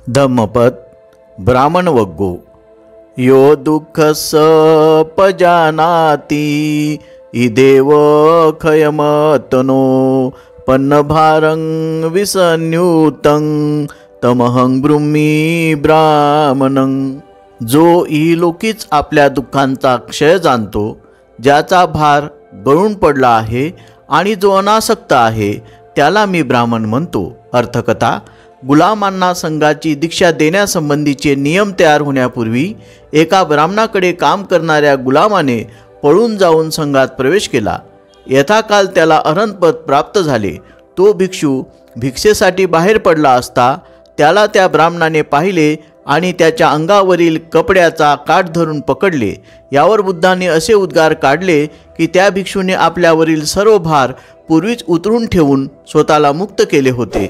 धम्मपद ब्राह्मण वग्गो यो दुःख सपजानाति इदेव खयमतनो पन्नभारं विसन्युतं तमहं ब्रूमि ब्राह्मणं। जो इलोकीच आपल्या दुःखांचा क्षय जाणतो, ज्याचा भार गळून पडला आहे आणि जो अनासक्त आहे त्याला मी ब्राह्मण म्हणतो। अर्थकथा: गुलामांना संघाची दीक्षा देण्यासंबंधीचे नियम तयार होण्यापूर्वी एका ब्राह्मणाकडे काम करणाऱ्या गुलामाने पळून जाऊन संघात प्रवेश केला। यथाकाल त्याला अरहंतपद प्राप्त झाले। तो भिक्षू भिक्षेसाठी बाहेर पडला असता त्याला त्या ब्राह्मणाने पाहिले आणि त्याच्या अंगावरील कपड्याचा काठ धरून पकडले। यावर बुद्धांनी असे उद्गार काढले की त्या भिक्षूने आपल्यावरील सर्व भार पूर्वीच उतरून ठेवून स्वतःला मुक्त केले होते।